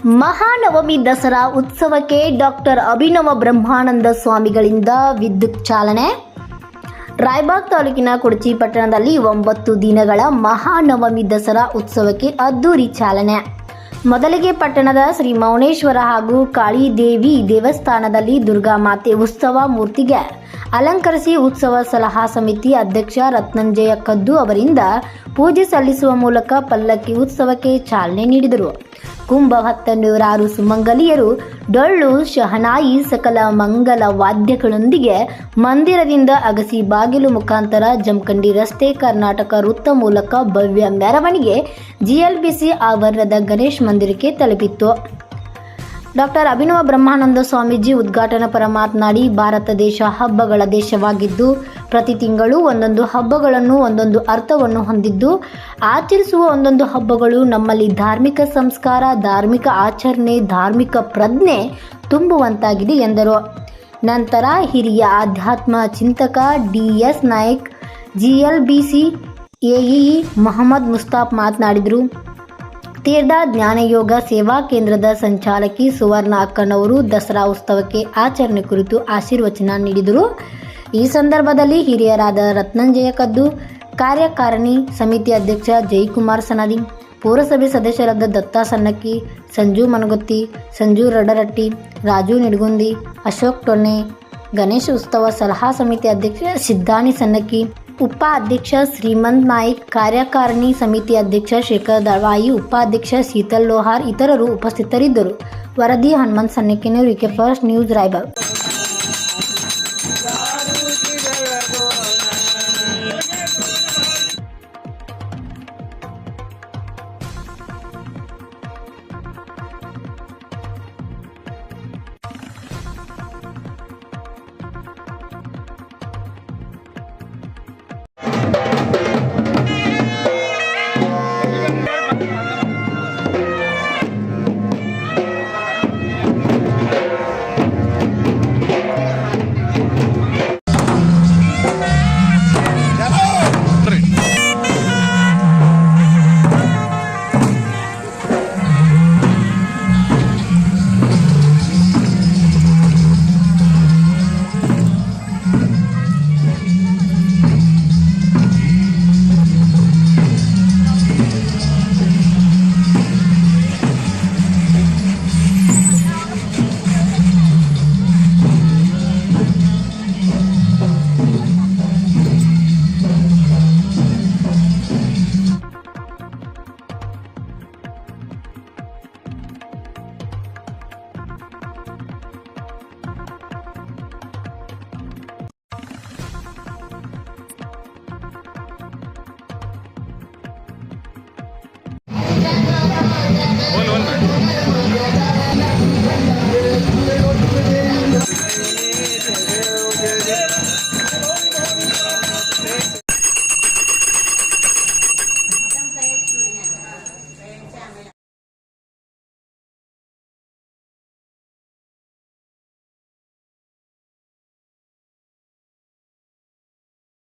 ಮಹಾನವಮಿ ದಸರಾ ಉತ್ಸವಕ್ಕೆ ಡಾಕ್ಟರ್ ಅಭಿನವ ಬ್ರಹ್ಮಾನಂದ ಸ್ವಾಮಿಗಳಿಂದ ವಿದ್ಯುತ್ ಚಾಲನೆ. ರಾಯಬಾಗ್ ತಾಲೂಕಿನ ಕುಡಚಿ ಪಟ್ಟಣದಲ್ಲಿ 9 ದಿನಗಳ ಮಹಾನವಮಿ ದಸರಾ ಉತ್ಸವಕ್ಕೆ ಅದ್ದೂರಿ ಚಾಲನೆ. ಮೊದಲಿಗೆ ಪಟ್ಟಣದ ಶ್ರೀ ಮೌನೇಶ್ವರ ಹಾಗೂ ಕಾಳಿದೇವಿ ದೇವಸ್ಥಾನದಲ್ಲಿ ದುರ್ಗಾ ಮಾತೆ ಉತ್ಸವ ಮೂರ್ತಿಗೆ ಅಲಂಕರಿಸಿ ಉತ್ಸವ ಸಲಹಾ ಸಮಿತಿ ಅಧ್ಯಕ್ಷ ರತ್ನಂಜಯ ಕದ್ದು ಅವರಿಂದ ಪೂಜೆ ಸಲ್ಲಿಸುವ ಮೂಲಕ ಪಲ್ಲಕ್ಕಿ ಉತ್ಸವಕ್ಕೆ ಚಾಲನೆ ನೀಡಿದರು. ಕುಂಭ 10 ನೂರಾರು ಸುಮಂಗಲಿಯರು ಡೊಳ್ಳು ಶಹನಾಯಿ ಸಕಲ ಮಂಗಲ ವಾದ್ಯಗಳೊಂದಿಗೆ ಮಂದಿರದಿಂದ ಅಗಸಿ ಬಾಗಿಲು ಮುಖಾಂತರ ಜಮಖಂಡಿ ರಸ್ತೆ ಕರ್ನಾಟಕ ವೃತ್ತ ಮೂಲಕ ಭವ್ಯ ಮೆರವಣಿಗೆ ಜಿಎಲ್ಬಿಸಿ ಆವರಣದ ಗಣೇಶ್ ಮಂದಿರಕ್ಕೆ ತಲುಪಿತ್ತು. ಡಾಕ್ಟರ್ ಅಭಿನವ ಬ್ರಹ್ಮಾನಂದ ಸ್ವಾಮೀಜಿ ಉದ್ಘಾಟನಾ ಪರ ಮಾತನಾಡಿ, ಭಾರತ ದೇಶ ಹಬ್ಬಗಳ ದೇಶವಾಗಿದ್ದು ಪ್ರತಿ ತಿಂಗಳು ಒಂದೊಂದು ಹಬ್ಬಗಳನ್ನು ಒಂದೊಂದು ಅರ್ಥವನ್ನು ಹೊಂದಿದ್ದು ಆಚರಿಸುವ ಒಂದೊಂದು ಹಬ್ಬಗಳು ನಮ್ಮಲ್ಲಿ ಧಾರ್ಮಿಕ ಸಂಸ್ಕಾರ, ಧಾರ್ಮಿಕ ಆಚರಣೆ, ಧಾರ್ಮಿಕ ಪ್ರಜ್ಞೆ ತುಂಬುವಂತಾಗಿದೆ ಎಂದರು. ನಂತರ ಹಿರಿಯ ಆಧ್ಯಾತ್ಮ ಚಿಂತಕ ಡಿ.ಎಸ್. ನಾಯಕ್, ಜಿಎಲ್ಬಿಸಿ ಎಇಇ ಮೊಹಮ್ಮದ್ ಮುಸ್ತಾಫ್ ಮಾತನಾಡಿದರು. ತೀರ್ಥ ಜ್ಞಾನಯೋಗ ಸೇವಾ ಕೇಂದ್ರದ ಸಂಚಾಲಕಿ ಸುವರ್ಣ ಅಕ್ಕನವರು ದಸರಾ ಉತ್ಸವಕ್ಕೆ ಆಚರಣೆ ಕುರಿತು ಆಶೀರ್ವಚನ ನೀಡಿದರು. ಈ ಸಂದರ್ಭದಲ್ಲಿ ಹಿರಿಯರಾದ ರತ್ನಂಜಯ ಕದ್ದು, ಕಾರ್ಯಕಾರಿಣಿ ಸಮಿತಿ ಅಧ್ಯಕ್ಷ ಜಯಕುಮಾರ್ ಸನದಿ, ಪೌರಸಭೆ ಸದಸ್ಯರಾದ ದತ್ತಾ ಸನ್ನಕ್ಕಿ, ಸಂಜು ಮನಗುತ್ತಿ, ಸಂಜು ರಡರಟ್ಟಿ, ರಾಜು ನಿಡಗುಂದಿ, ಅಶೋಕ್ ಟೊನ್ನೆ, ಗಣೇಶ ಉತ್ಸವ ಸಲಹಾ ಸಮಿತಿ ಅಧ್ಯಕ್ಷ ಸಿದ್ದಾನಿ ಸನ್ನಕ್ಕಿ, ಉಪಾಧ್ಯಕ್ಷ ಶ್ರೀಮಂತ್ ನಾಯ್ಕ್, ಕಾರ್ಯಕಾರಿಣಿ ಸಮಿತಿ ಅಧ್ಯಕ್ಷ ಶೇಖರ್ ದಳವಾಯಿ, ಉಪಾಧ್ಯಕ್ಷ ಶೀತಲ್ ಲೋಹಾರ್ ಇತರರು ಉಪಸ್ಥಿತರಿದ್ದರು. ವರದಿ ಹನುಮಂತ್ ಸನ್ನಕ್ಕಿನವರು, ಕೆ ಫಸ್ಟ್ ನ್ಯೂಸ್, ರಾಯಬಾಗ್.